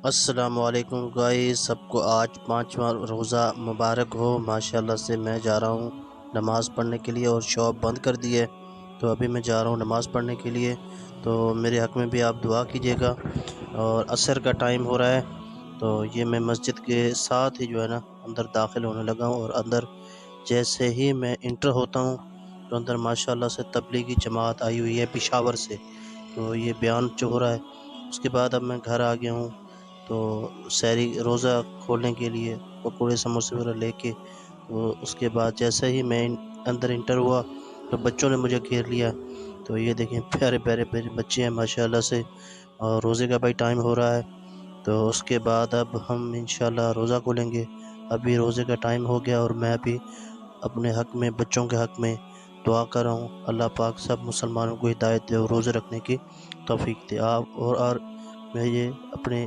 السلام علیکم گائز، سب کو آج 5واں روزہ مبارک ہو۔ ماشاءاللہ سے میں جا رہا ہوں نماز پڑھنے کے لیے، اور شاپ بند کر دی ہے تو ابھی میں جا رہا ہوں نماز پڑھنے کے لیے۔ تو میرے حق میں بھی آپ دعا کیجیے گا۔ اور عصر کا ٹائم ہو رہا ہے، تو یہ میں مسجد کے ساتھ ہی جو ہے نا اندر داخل ہونے لگا ہوں، اور اندر جیسے ہی میں انٹر ہوتا ہوں تو اندر ماشاءاللہ سے تبلیغی جماعت آئی ہوئی ہے پشاور سے۔ تو یہ بیان جو ہو رہا ہے، اس کے بعد اب میں گھر آ گیا ہوں، تو سحری روزہ کھولنے کے لیے پکوڑے سموسے وغیرہ لے کے، تو اس کے بعد جیسے ہی میں اندر انٹر ہوا تو بچوں نے مجھے گھیر لیا۔ تو یہ دیکھیں پیارے پیارے بچے ہیں ماشاءاللہ سے، اور روزے کا بھائی ٹائم ہو رہا ہے، تو اس کے بعد اب ہم انشاءاللہ روزہ کھولیں گے۔ ابھی روزے کا ٹائم ہو گیا، اور میں ابھی اپنے حق میں، بچوں کے حق میں دعا کر رہا ہوں۔ اللہ پاک سب مسلمانوں کو ہدایت دے اور روزے رکھنے کی توفیق دے۔ آپ اور میں یہ اپنے